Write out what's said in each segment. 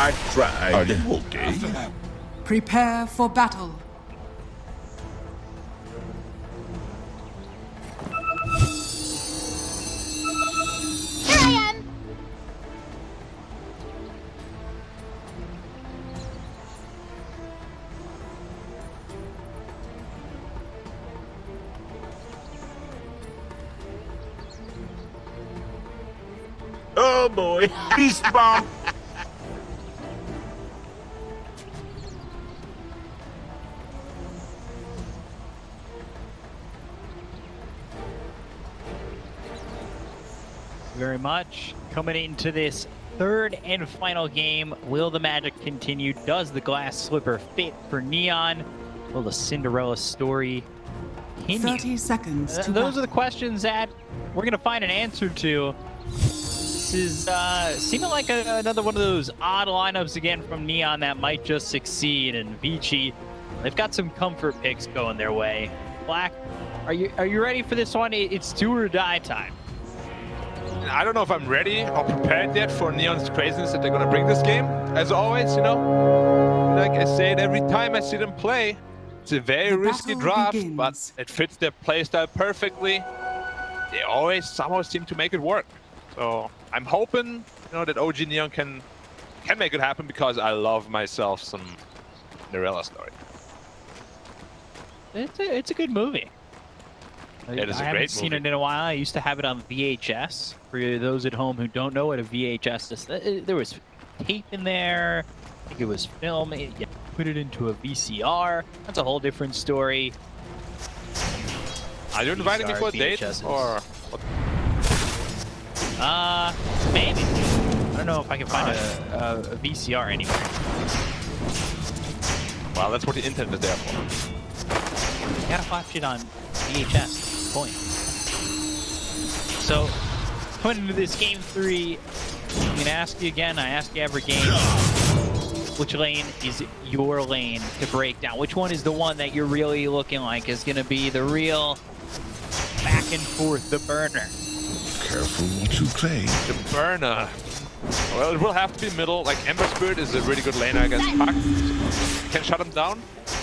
I tried. Are they okay? Prepare for battle. Here I am! Oh boy. Beast bomb. Very much. Coming into this third and final game, will the magic continue? Does the glass slipper fit for Neon? Will the Cinderella story continue? 30 seconds to Those are the battle. questions that we're going to find an answer to. This is seeming like another one of those odd lineups again from Neon that might just succeed. And Vici, they've got some comfort picks going their way. Black, are you ready for this one? It's do or die time. I don't know if I'm ready or prepared yet for Neon's craziness that they're gonna bring this game. As always, you know, like I say it every time I see them play, it's a very The risky battle draft, begins. but it fits their playstyle perfectly. They always somehow seem to make it work. So I'm hoping, you know, that OG.Neon can make it happen because I love myself some Cinderella story. It's a good movie. It is a I haven't great seen movie. it in a while. I used to have it on VHS. For those at home who don't know what a VHS is, there was tape in there. I think it was film. You put it into a VCR. That's a whole different story. Are you inviting me for a date VHSs. or? Maybe. I don't know if I can find a VCR anywhere. Well, that's what the internet is there for. You gotta watch it on VHS. Point. So, coming into this game 3, I'm gonna ask you again. I ask you every game. Which lane is your lane to break down? Which one is the one that you're really looking like is gonna be the real back and forth, the burner? Careful what you claim. The burner. Well, it will have to be middle. Like Ember Spirit is a really good laner against Puck. Can shut him down.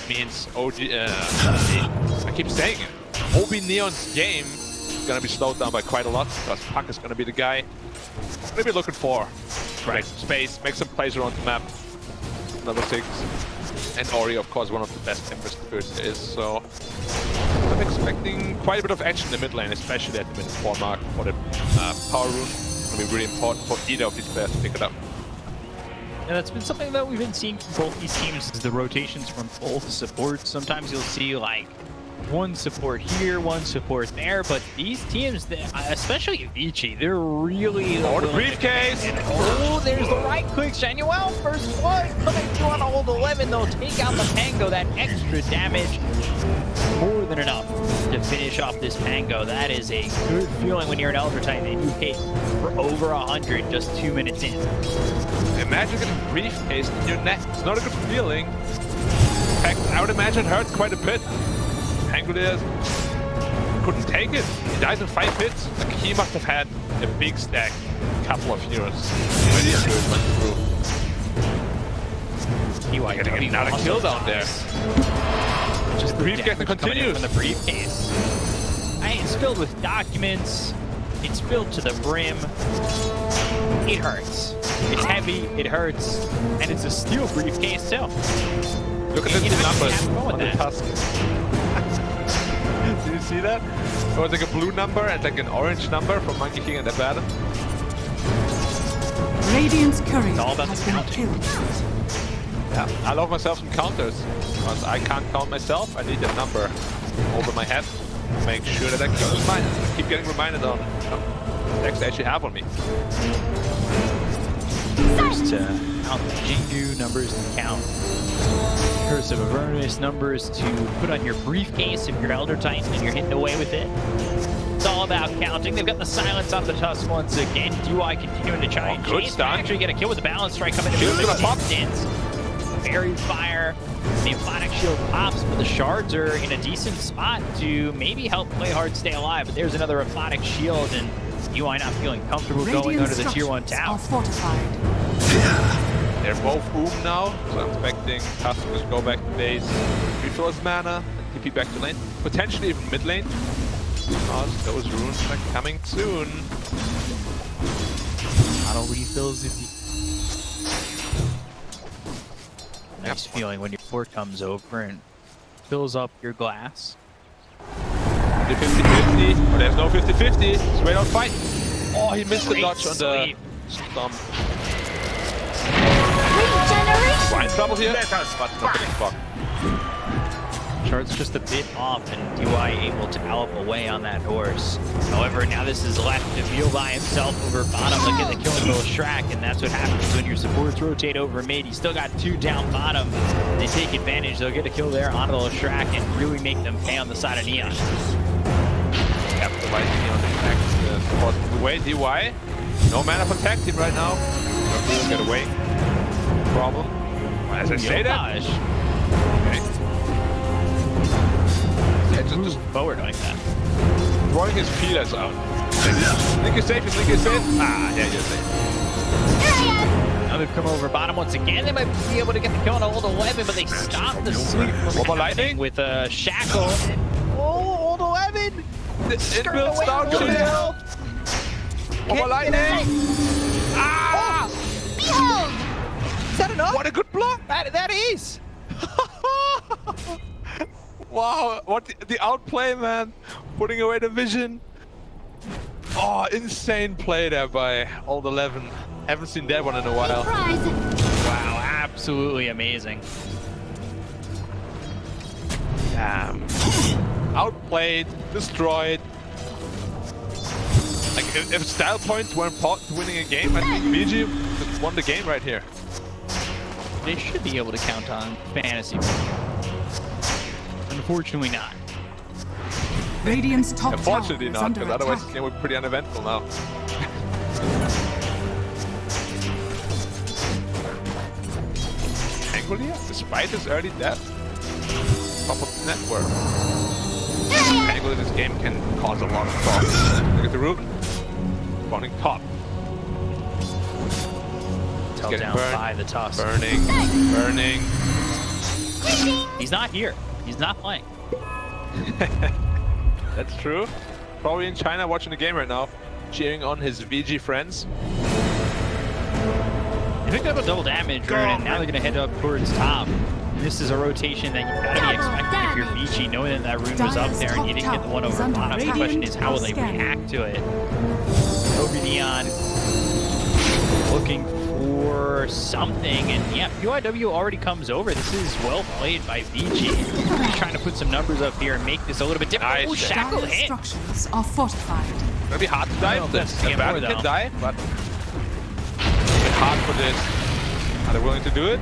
Means OG. I keep saying it. OB.Neon's game is gonna be slowed down by quite a lot because Puck is gonna be the guy. Maybe looking for make some space, make some plays around the map. Number 6. And Ori, of course, one of the best Ember Spirits there is. So I'm expecting quite a bit of action in the mid lane, especially at the mid 4 mark for the power rune. It's gonna be really important for either of these players to pick it up. And that's been something that we've been seeing from both these teams is the rotations from both supports. Sometimes you'll see like one support here, one support there, but these teams, especially Vici, they're really... Oh, the briefcase! Oh, there's the right click, Shanuel, first blood coming through on hold 11. They'll take out the Pango, that extra damage. More than enough to finish off this Pango. That is a good feeling when you're an Elder Titan and you hit for over 100 just 2 minutes in. Imagine getting a briefcase in your neck. It's not a good feeling. In fact, I would imagine it hurts quite a bit. Pangolier couldn't take it. He dies in 5 hits. Like, he must have had a big stack, a couple of heroes when he went through. He Getting another kill down there. Just The briefcase continues. From the briefcase. It's filled with documents. It's filled to the brim. It hurts. It's heavy. It hurts, and it's a steel briefcase too. Look at the numbers on the tusk. Do you see that? It was like a blue number and like an orange number from Monkey King and Nevada. Radiant's courier It's all about has the been counting. killed. Yeah, I love myself some counters. Because I can't count myself, I need a number over my head. Make sure that I keep getting reminded on the decks they actually have on me. Numbers to count the Jingu, numbers to count Curse of Avernus, numbers to put on your briefcase if you're Elder Titan and you're hitting away with it. It's all about counting. They've got the silence on the Tusk once again. DUI continuing to try and good chase. stun. Actually get a kill with the balance strike coming in Shield's the gonna pop. distance. Fairy Fire. The Aquatic Shield pops, but the shards are in a decent spot to maybe help play hard stay alive. But there's another Aquatic Shield, and UI not feeling comfortable going Radiant under the tier 1 structures tower. are fortified. They're both now, so I'm expecting Tusk to just go back to base, refill his mana, and TP back to lane. Potentially even mid lane. Because those runes are coming soon. Auto refills if you... Nice feeling when your fort comes over and fills up your glass. 50-50. Oh, there's no 50-50. Straight out fight. Oh, he missed the dodge on the stomp. Regeneration. Blind trouble here, but not getting fucked. Chart's just a bit off, and DY able to gallop away on that horse. However, now this is left to feel by himself over bottom. Look at the killing little Shrek, and that's what happens when your supports rotate over mid. He's still got 2 down bottom. They take advantage. They'll get a kill there on little Shrek and really make them pay on the side of Neon. Capitalizing on the attack support the way. DY, no mana for tag team right now. Don't get away. Problem. As I say that. Okay. Yeah, just Forward like that. throwing his feelers out. Link is safe, Link is safe. Ah, yeah, you're safe. Now they've come over bottom once again. They might be able to get the kill on Old 11, but they stop the sweep from happening with a shackle. Oh, Old 11! The inbuilt down shield. Over lightning. Ah! Behold. Is that enough? What a good block! That is! Wow, what the outplay, man. Putting away the vision. Oh, insane play there by Old 11. Haven't seen that one in a while. Surprise. Wow, absolutely amazing. Damn. Outplayed, destroyed. Like, if style points were important to winning a game, I think BG just won the game right here. They should be able to count on fantasy. Unfortunately not. Radiant's top tower Unfortunately is not, under because otherwise attack. the game would be pretty uneventful now. Pangolier, despite his early death, top of the network. Pangolier in this game can cause a lot of problems. Look at the root. Spawning top. Held getting down burned. by the Tusk. Burning. Burning. He's not here. He's not playing. That's true. Probably in China watching the game right now, cheering on his VG friends. They picked up a double damage rune, and now they're going to head up towards top. This is a rotation that you've got to be expecting if you're Vici, knowing that that rune was up there and you didn't get the one over bottom. The question is, how will they react to it? OB.Neon looking for something, and yeah, PYW already comes over. This is well played by Vici. He's trying to put some numbers up here and make this a little bit different. Nice. Oh, shackle Dire hit! structures are fortified. Gonna be hard to die know if if that's this. the The game more, Baron can though. die, but a bit hard for this. Are they willing to do it?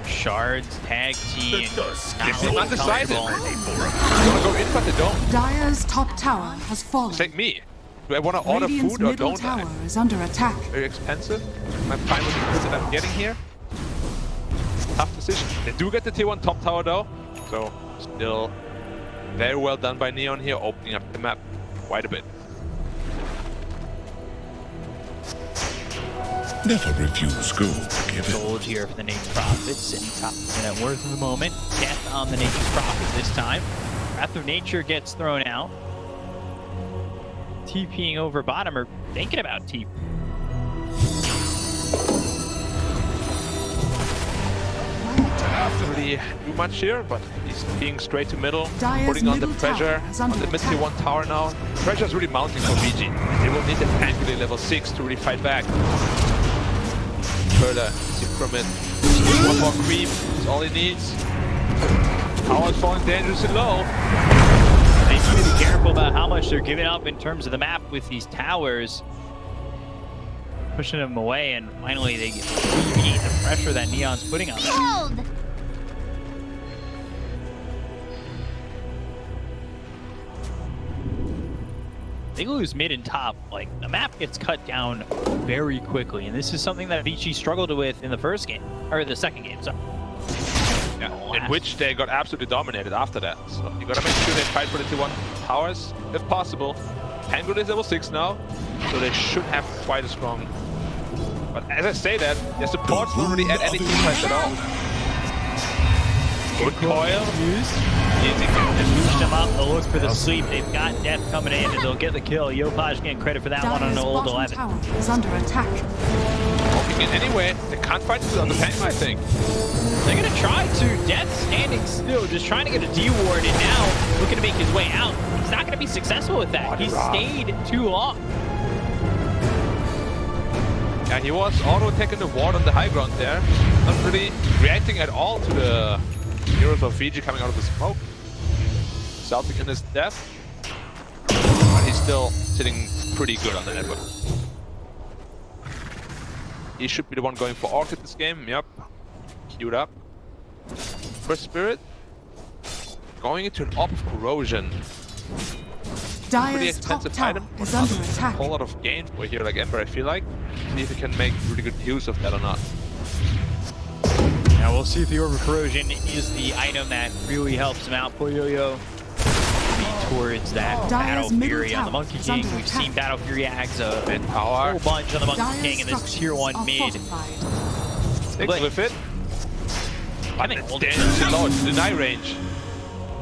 Shards, tag team. They seem undecided. They wanna go in, but they don't. Dire's top tower has fallen. It's like me. Do I wanna order Radiant's food or middle don't I? tower is under attack. Very expensive. Am I fine with the food that I'm getting here? Tough decision. They do get the tier 1 top tower though, so still very well done by Neon here, opening up the map quite a bit. Never refuse gold given. Gold here for the Nature's Prophet, sitting top of the net worth in the moment. Death on the Nature's Prophet this time. Wrath of Nature gets thrown out. TPing over bottom, or thinking about TP. Not really do much here, but he's being straight to middle, Dire's putting on the middle pressure tower is on under the mid tier 1 tower now. Pressure is really mounting for VG. They will need the Pangolier level 6 to really fight back. Further, see from it. One more creep is all he needs. Tower's falling dangerously low. They need to be careful about how much they're giving up in terms of the map with these towers. Pushing them away, and finally they alleviate the pressure that Neon's putting on them. Behold. They lose mid and top, like the map gets cut down very quickly, and this is something that Vici struggled with in the first game, or the second game, sorry. Yeah, in which they got absolutely dominated after that. So you gotta make sure they fight for the tier 1 towers, if possible. Pangolier is level 6 now, so they should have quite a strong But as I say that, their supports don't really add any team fights at all. Good coil. Easy can just boost them up. They'll look for the sweep. They've got Death coming in, and they'll get the kill. Yopaj getting credit for that one on Dire's an old bottom 11. tower is under attack. Poking in anyway. They can't fight this on the tank, I think. They're going to try to. Death standing still, just trying to get a D-ward, and now looking to make his way out. He's not going to be successful with that. He stayed too long. Yeah, he was auto-attacking the ward on the high ground there. Not really reacting at all to the heroes of Fiji coming out of the smoke. Celtic in his death. But he's still sitting pretty good on the network. He should be the one going for Orchid this game. Yep. Queued up. First Spirit. Going into an Orb of Corrosion. Pretty Dire's top expensive tower item. is Not under a attack. whole lot of gain for a hero like Ember, I feel like. See if he can make really good use of that or not. Now we'll see if the Orb of Corrosion is the item that really helps him out. Poyoyo towards that Dire's Battle middle Fury on the tower Monkey is King. under We've attack. seen Battle Fury axe a Mid power. whole bunch on the Monkey Dire's King in this tier 1 structures are mid. fortified. Sticks with it. I But think it's we'll too low, it's deny range.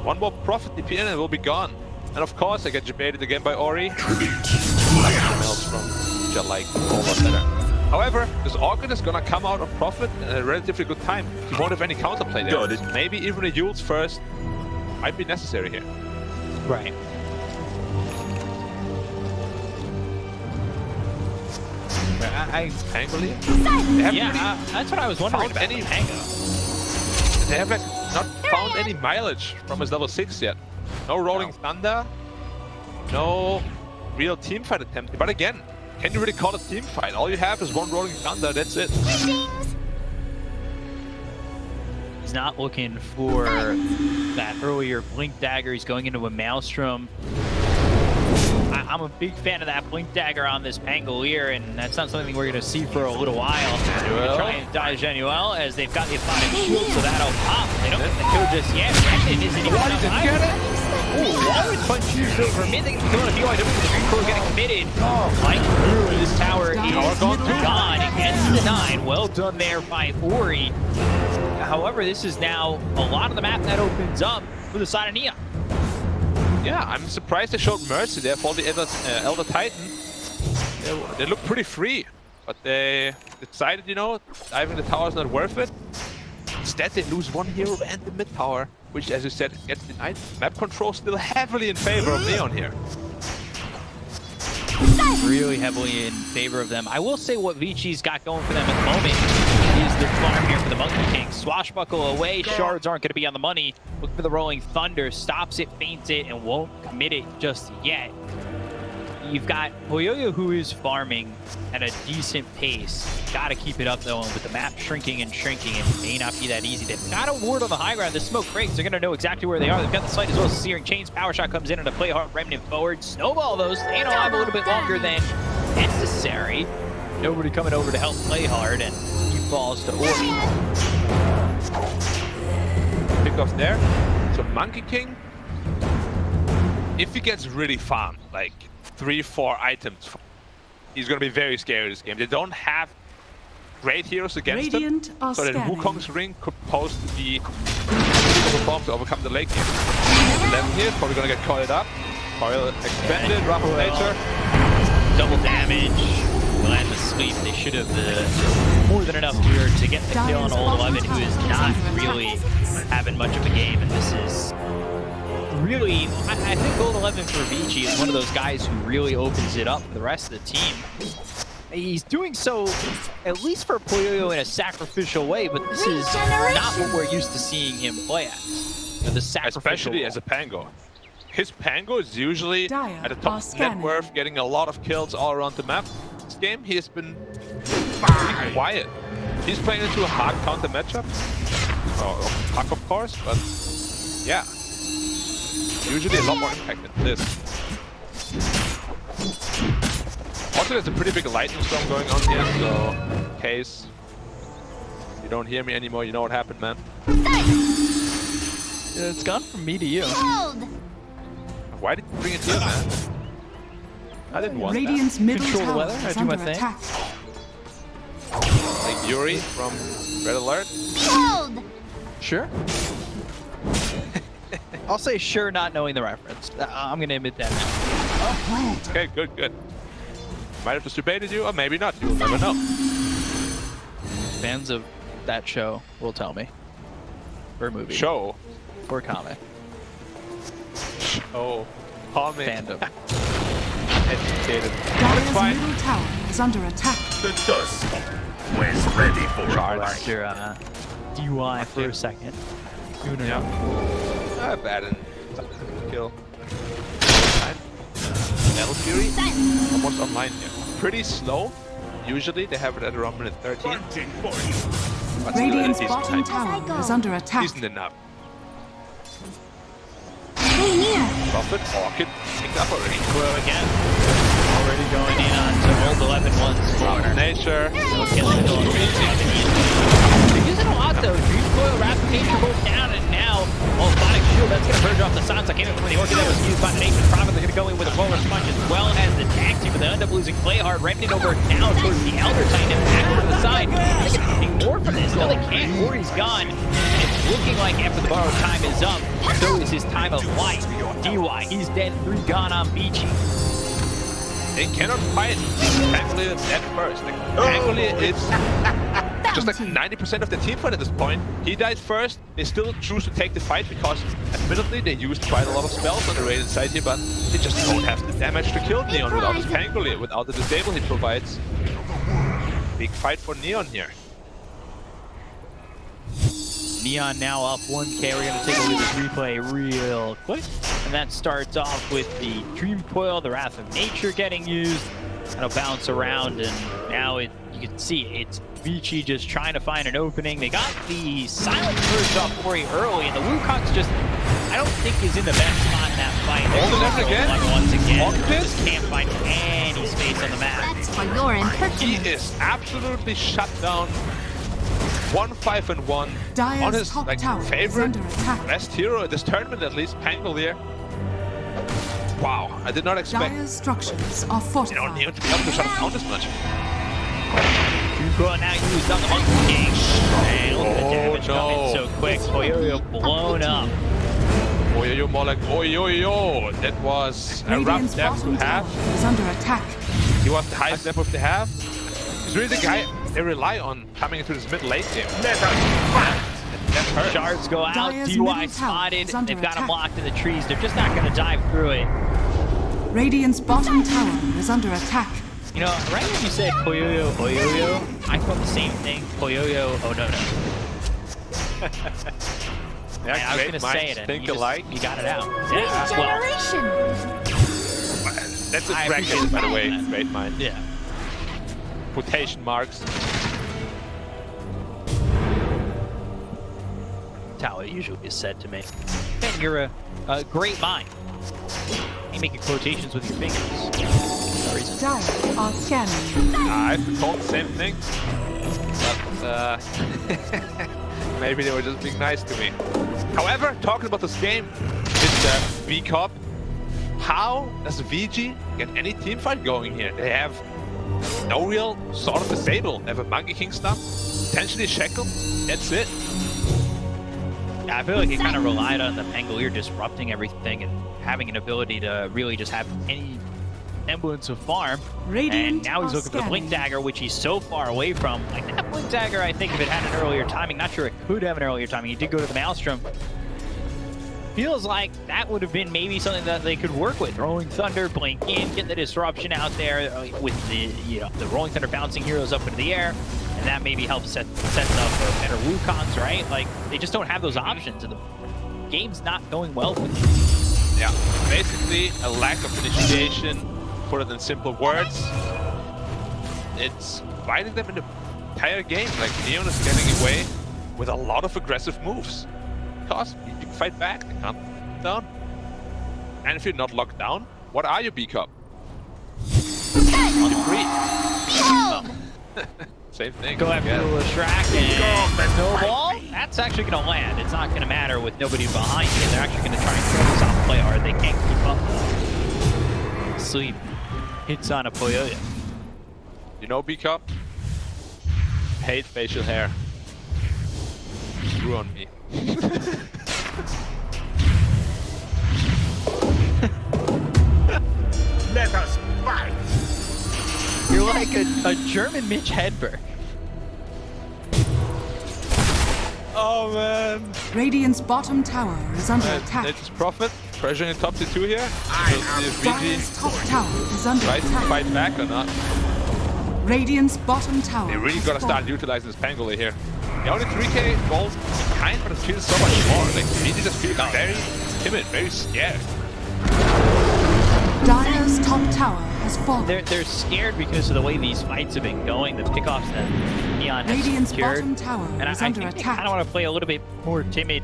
One more Prophet DP in and it will be gone. And of course I get debated again by Ori. Tribute to my house. From which I like a whole lot better. However, this Orchid is gonna come out on Prophet at a relatively good time. He won't have any counterplay there. Got it. Maybe even a Yules first might be necessary here. Right. Pangolier? They haven't Yeah, really that's what I was wondering found about. any. the Pango. They have like not found any mileage from his level 6 yet. No Rolling Thunder, no real team fight attempt. But again, can you really call it team fight? All you have is one Rolling Thunder, that's it. He's not looking for that earlier Blink Dagger. He's going into a Maelstrom. I'm a big fan of that Blink Dagger on this Pangolier, and that's not something we're going to see for a little while. They're going to try and die Genuel as they've got the Aphotic Shield, so that'll pop. They don't get the kill just yet. Brandon isn't even up high. Oh, Walrus punch used over mid. They can kill a few items. The Dream Crew getting committed. Mike through this tower is gone. It gets denied. Well done there by Ori. However, this is now a lot of the map that opens up for the side of Neon. Yeah, I'm surprised they showed Mercy there for the Elder Titan. They look pretty free, but they decided, you know, diving the tower is not worth it. Instead, they lose one hero and the mid tower, which, as you said, gets denied. Map control still heavily in favor of Neon here. Really heavily in favor of them. I will say what Vici's got going for them at the moment is the farm here for the Monkey King. Swashbuckle away, shards aren't going to be on the money. Look for the Rolling Thunder, stops it, feints it, and won't commit it just yet. You've got Poyoyo who is farming at a decent pace. Gotta keep it up though, and with the map shrinking and shrinking, it may not be that easy. They've got a ward on the high ground. The smoke breaks, they're gonna know exactly where they are. They've got the sight as well as Searing Chains. Power Shot comes in and a play hard remnant forward. Snowball though, staying alive a little bit longer than necessary. Nobody coming over to help play hard, and he falls to Ori. Pick off there. So Monkey King, if he gets really farmed, like 3-4 items, he's gonna be very scary this game. They don't have great heroes against Radiant them, are so that scanning. Wukong's ring could pose to be performed to overcome the late game. 11 here, probably gonna get coiled up. Coil expanded, Raffle Nature. Double damage. Land the sweep. They should have more than enough here to get the kill on Old 11, who is not really having much of a game. And this is really, I think Old 11 for Vici is one of those guys who really opens it up for the rest of the team. He's doing so, at least for Poyoyo, in a sacrificial way, but this is not what we're used to seeing him play at. You know, the sacrificial Especially role. as a Pango. His Pango is usually Dire at the are top net scanning. worth, getting a lot of kills all around the map. This game, he has been pretty quiet. He's playing into a hard counter matchup. Oh, Puck, of course, but yeah. Usually a lot more impact than this. Also, there's a pretty big lightning storm going on here, so in case you don't hear me anymore, you know what happened, man. It's gone from me to you. Hold. Why did you bring it here, man? I didn't want Radiant's middle Control the tower weather, I is do my under thing. attack. Yuri from Red Alert. Behold! Sure. I'll say sure, not knowing the reference. I'm gonna admit that now. Okay, good, good. Might have just debated you, or maybe not. You'll never know. Fans of that show will tell me. Or movie. Show. Or comic. Oh, comic. Fandom. Educated. Dire's Fine. middle tower is under attack. The dust was ready for Charge. flight. Your DUI for a second. Yeah. Not bad in kill. Battle Fury. Almost online here. Pretty slow. Usually they have it at around minute 13. Hunting for you. But still Radiant's decent bottom time. tower is under attack. Decent enough. Stay near! Prophet, Orchid, picked up already. Well, again, already going in on to old 11-1's corner. Nature. They're using a lot though. Dream Coil, Wrath of Nature both down, and now, well, Sonic Shield, that's going to purge off the Sansa. Came in from the Orchid that was used by the Nation. Probably going to go in with a Roller Sponge as well as the tag team, but they end up losing Playhard. Remnant over now towards the Elder Titan and back over to the side. They get anything more from this. No, they can't. Ori's gone. And it's looking like after the borrowed time is up, so is his time of life. DY, he's dead. 3 gone on Beachy. They cannot fight Pangolier at first. Like, Pangolier is just like 90% of the team fight at this point. He died first. They still choose to take the fight because admittedly they used quite a lot of spells on the Radiant side here, but they just don't have the damage to kill Neon without his Pangolier, without the disable he provides. Big fight for Neon here. Neon now up 1K. We're going to take a look at this replay real quick. And that starts off with the Dream Coil, the Wrath of Nature getting used. That'll bounce around, and now you can see it's Vici just trying to find an opening. They got the Silent Purge off Ori early, and the Wukong's just, I don't think is in the best spot in that fight. Hold it again. Once again, Hold it. just can't find any space on the map. That's for your He impertinence. is absolutely shut down. 1-5-1 Dire's on his top like tower is favorite under attack. best hero at this tournament, at least Pangolier. Wow, I did not expect Dire's structures are fortified. Neon to be able to shut him down this much. Dream Coil now used on the Monkey King. And look at the damage coming so quick. Poyoyo blown up. Oyoyo more like oyoyo. That was a rough Radiant's death to bottom tower have. is under attack. He was the highest death of the half. He's really the guy they rely on coming into this mid-late game. Let us fight. That hurt. Shards go out, Dire's DY middle tower spotted, is under they've got him attack. locked in the trees. They're just not going to dive through it. Radiant's bottom tower is under attack. You know, right when you said Poyoyo, Oyoyo, I thought the same thing. Poyoyo, oh no. Yeah, I was going to say it, and think you, alike. you got it out. Yeah, well, Regeneration! That's a I bracket, appreciate by the way. that. Great mind. yeah. Quotation marks. That's how it usually is said to me. Ben, you're a great mind. You make your quotations with your fingers. No reason. Dire are scanning. I've been told the same thing. But maybe they were just being nice to me. However, talking about this game, it's the V Cup. How does VG get any team fight going here? They have no real sort of disable. They have a Monkey King stuff, potentially Shackle. That's it. Yeah, I feel like he kind of relied on the Pangolier disrupting everything and having an ability to really just have any semblance of farm. Radiant And now he's are looking for the Blink scanning. Dagger, which he's so far away from. Like that Blink Dagger, I think if it had an earlier timing, not sure it could have an earlier timing. He did go to the Maelstrom. Feels like that would have been maybe something that they could work with. Rolling Thunder, blink in, get the disruption out there with the the Rolling Thunder bouncing heroes up into the air, and that maybe helps sets up better Wukongs, right? Like they just don't have those options, and the game's not going well for them. Yeah, basically a lack of initiation. Put it in simple words, it's fighting them in the entire game. Like Neon is getting away with a lot of aggressive moves. Because you can fight back, they can't lock down. And if you're not locked down, what are you, B-Cup? You're free. Same thing. Go after yeah. the Shrek and Snowball. That's actually going to land. It's not going to matter with nobody behind you. They're actually going to try and throw this off play hard. They can't keep up. Sleep hits on a Poyoyo. You know, B-Cup, hate facial hair. Screw on me. Let us fight. You're like a German Mitch Hedberg. Oh man. Radiant's bottom tower is under attack. It's Prophet pressuring the top two here. We'll see if Dire's VG top tower is under tries to attack. fight back or not. Radiant's bottom tower. They really has gotta start fallen. utilizing this Pangolier here. The only 3k gold kind, but it feels so much more. Like VG just feels very timid, very scared. Dire's top tower has fallen. They're scared because of the way these fights have been going, the pickoffs that Neon has Radiant's secured. bottom tower And is I under think they attack. kind of want to play a little bit more timid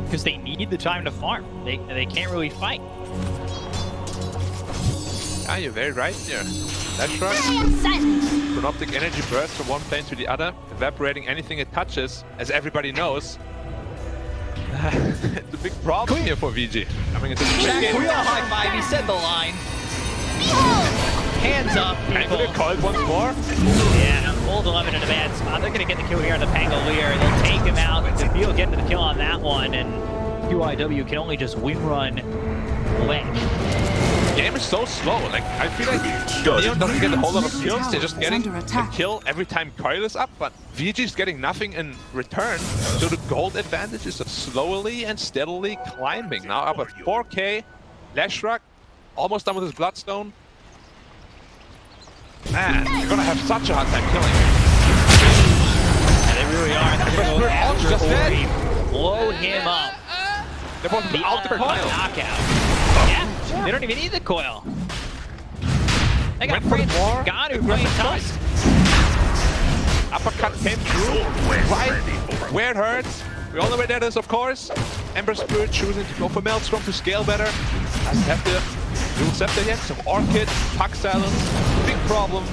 because they need the time to farm. They can't really fight. Yeah, you're very right here. That's right. I am silent. Chronoptic energy burst from one plane to the other, evaporating anything it touches, as everybody knows. It's a big problem here for VG. Coming into the Jack, game. real high five. He said the line. Behold. Hands up, people. Pangolier called once more. Yeah, old 11 in a bad spot. They're going to get the kill here on the Pangolier. They'll take him out. Deville getting the kill on that one, and QIW can only just win run away. The game is so slow. Like I feel like Neon doesn't get a whole lot of kills. They're just getting a kill every time Coil is up, but VG's getting nothing in return. So the gold advantage is slowly and steadily climbing. Now up at 4k. Leshrac almost done with his Bloodstone. Man, they're gonna have such a hard time killing. Yeah, they really are. They're going to go after Just dead. Ori, blow him up. They're both The out the uppercut coil. knockout. Yeah, they don't even need the coil. They got Went for the Prince more Ganu playing tough. Uppercut came through, right where it hurts. We all know where that is, of course. Ember Spirit choosing to go for Maelstrom to scale better. Doesn't have the dual scepter yet, so Orchid, Puck Silence, big problem.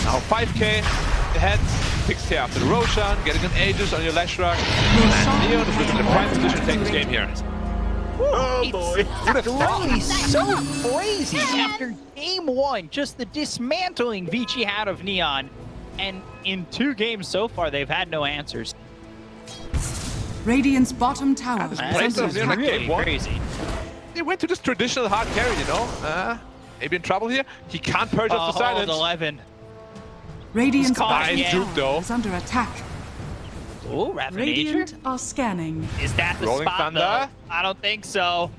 Now 5k ahead, 6k after the Roshan, getting an Aegis on your Leshrac. And Neon is in the prime position to take this game here. Oh boy. It's really so crazy after game one, just the dismantling VG had of Neon. And in 2 games so far, they've had no answers. Radiant's bottom tower is Place under of Neon attack. like Really game one. crazy. They went to this traditional hard carry, you know? Maybe in trouble here. He can't purge off the silence. 11. Radiant's It's caught bottom again. tower Juke, though. is under attack. Oh, Ravenature? Radiant are scanning. Is that the Rolling spot, Thunder? though? I don't think so.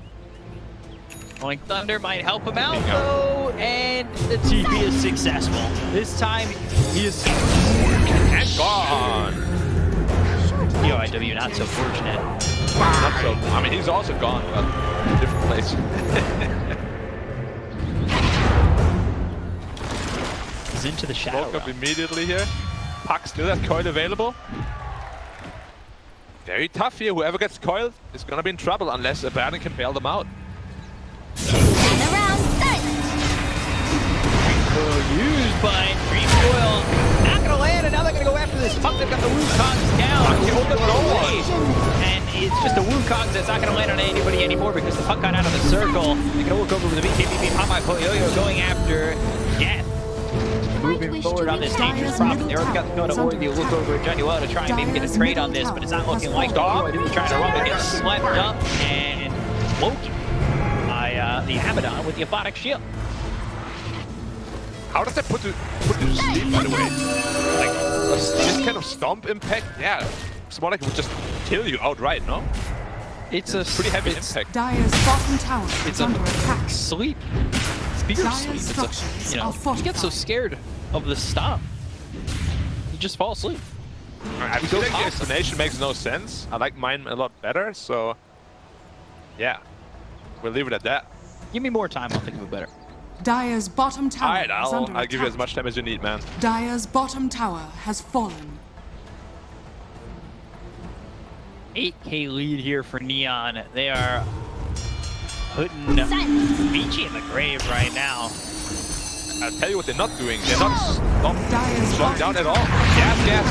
Rolling Thunder might help him out, There you go. though, and the TP is successful. This time, he is And gone. QIW not so fortunate. Not so. I mean, he's also gone, but in a different place. He's into the shadow Woke up realm. immediately here. Puck still has coil available. Very tough here. Whoever gets coiled is gonna be in trouble unless Abaddon can bail them out. And around silent. Coil used by Dream Coil. Not gonna land, and now they're gonna go after this puck. They've got the Wukongs down. He opened the door. And it's just a Wukong that's not gonna land on anybody anymore because the puck got out of the circle. They're gonna look over with the BKB Popeye Yo-Yo going after Death. Moving wish forward to on this reach dangerous Dire's problem. middle They already got the tower code is of under Ori. Look attack. over at Johnny Well to try and maybe get a Dire's trade on middle this, but it's not tower looking has like fallen. it. Trying to run, but gets slept up and Loki by the Abaddon with the Aphotic Shield. How does that put you to sleep, by the way? Like, this kind of stomp impact? Yeah. It's more like it would just kill you outright, no? It's a Pretty heavy impact. Dire's bottom tower It's is a under attack. sleep. Fear Dire's sleep. It's structures a, you know, are you get so fortified. scared of the stomp. You just fall asleep. I feel like the awesome. explanation makes no sense. I like mine a lot better, so yeah. We'll leave it at that. Give me more time, I'll think of it better. Dire's bottom tower Alright, is under I'll give you as attack. much time as you need, man. Dire's bottom tower has fallen. 8k lead here for Neon. They are putting Vici in the grave right now. I'll tell you what they're not doing. They're not Dire's slowing down at all.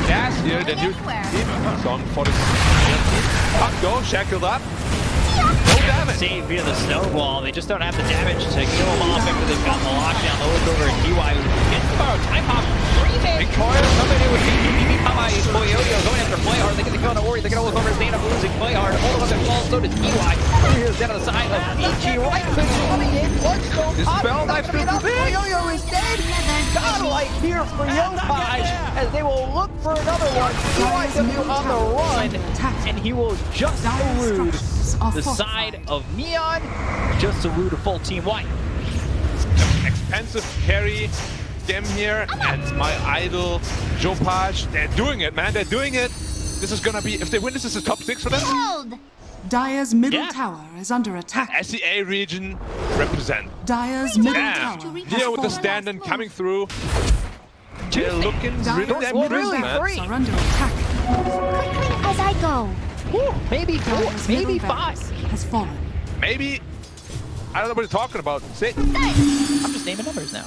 Gas here. Then you song for the Puck go, shackled up. No damage. Save via the snowball. They just don't have the damage to kill him off after they've gotten the lockdown. They'll look over at DY. Time hop. Big coil. Somebody would be Coyote going after Play Hard. They get the kill on Ori. They're going to look over at Stand Up losing Play Hard. All of them fall, so does DY. Here's down on the side of BG. Right click coming in. Let's go. Dispel knife to the big. Yo-Yo is dead. Godlike here for Yopaj as they will look for another one. DYW on the run. And he will just elude the side of Neon. Just elude a full team white. Expensive carry stem here, and my idol Yopaj. They're doing it, man. They're doing it. This is gonna be, if they win, this is a top 6 for them. Behold! Dire's middle Yeah. tower is under attack. SEA region represent. Dire's middle Damn. tower has Here with the fallen. stand-in coming through. They're looking really Dire's damn middle good, man. barracks are under attack. Quickly as I go. Maybe 4, Dire's maybe middle 5. barracks has fallen. Maybe, I don't know what you're talking about. Say, I'm just naming numbers now.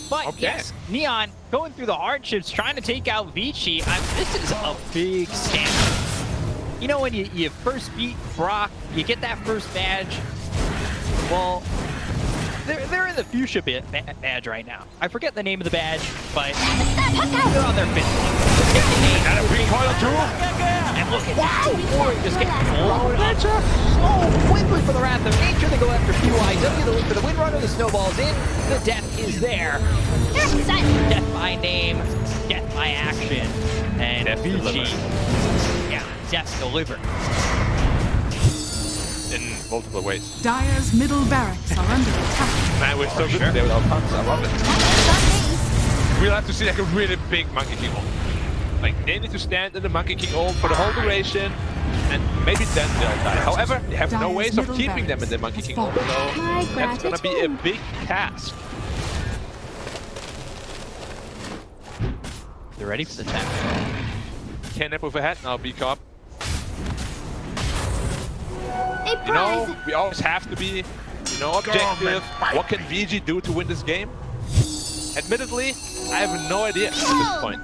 But Okay. yes, Neon going through the hardships, trying to take out Vici. This is a big stand. You know when you first beat Brock, you get that first badge. Well, they're in the fuchsia badge right now. I forget the name of the badge, but they're on their 5th one. got a recoil too. And look at Ori just getting blown up so quickly for the Wrath of Nature. They go after PYW, they look for the Windrunner, the snowball's in, the death is there. Death by name, death by action, and Death Vici. delivered. Yeah, death delivered. In multiple ways. Dire's middle barracks are under attack. Man, we're so good today with our punts. I love it. We'll have to see like a really big Monkey King ult. Like, they need to stand in the Monkey King ult for the whole duration, and maybe then they'll die. However, they have no Dire's ways of middle keeping them in the barracks Monkey King has ult, so My that's gonna be a gratitude. big task. They're ready for the attack. Can't nip overhead now, B-Cop. A You know, prize. we always have to be, objective. What can VG do to win this game? Admittedly, I have no idea at this point.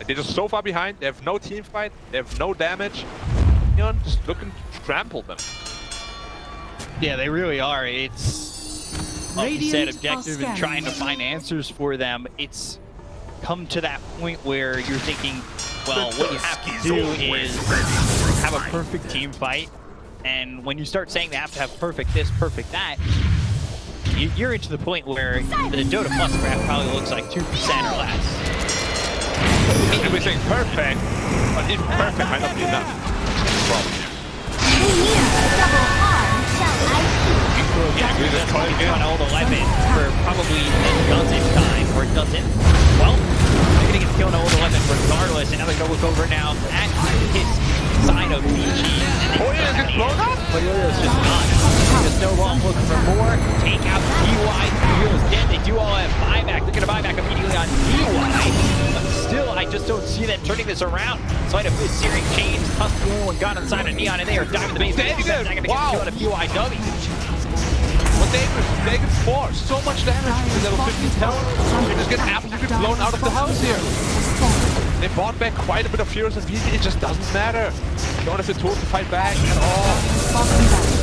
They're just so far behind. They have no team fight. They have no damage. Neon just looking to trample them. Yeah, they really are. It's, like you said, Radiant objective are and trying to scanning. find answers for them. It's come to that point where you're thinking, well, what you have to do is have a perfect team fight. And when you start saying they have to have perfect this, perfect that, you're into the point where the Dota Plus graph probably looks like 2% or less. And we're saying perfect, but even perfect might not be enough. Problem. Double arm shall I Yeah, that's what we're on old 11 for probably a dozen times, or a dozen. Well, they're gonna get the kill on old 11 regardless, and now they're gonna look over now at his side of BG. Poyer gets blown up? Poyer's just gone. The snowball looking for more. Take out DY. Hero's dead. They do all have buyback. They're gonna buy back immediately on DY. But still, I just don't see them turning this around. Slight of this searing chains. Tusk the only one got on the side of Neon, and they are diving the base. They did. They're gonna Wow. get the kill on a PYW. But they can force so much damage with level 15 health. They just get absolutely blown out of the house here. They bought back quite a bit of heroes and VG. It just doesn't matter. You don't have the tools to fight back at all.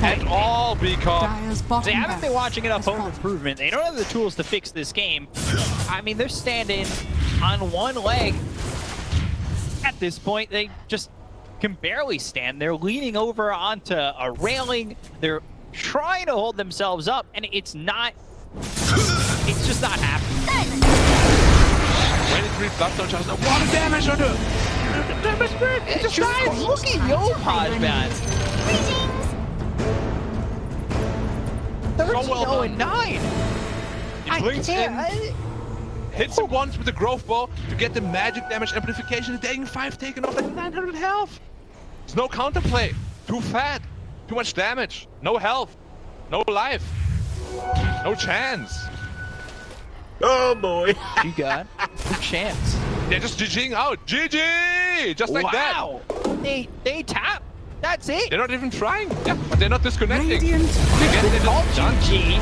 At all, because Dire's bottom They haven't been barracks watching enough has home fallen. improvement. They don't have the tools to fix this game. I mean, they're standing on one leg. At this point, they just can barely stand. They're leaning over onto a railing. They're trying to hold themselves up, and it's just not happening. 23 Bloodstone charges. A lot of damage on the damage spread. It just dies. Look at Yopaj, man. 13 well 0 done. and 9. He blinks in, hits him once with the growth bow to get the magic damage amplification. Taking 5 taken off at 900 health. There's no counterplay. Too fat. Too much damage. No health. No life. No chance. Oh boy. You got no chance. They're just GGing out. GG! Just like that. Wow. They tap. That's it. They're not even trying. Yeah, but they're not disconnecting. Radiant They get it All done. GG.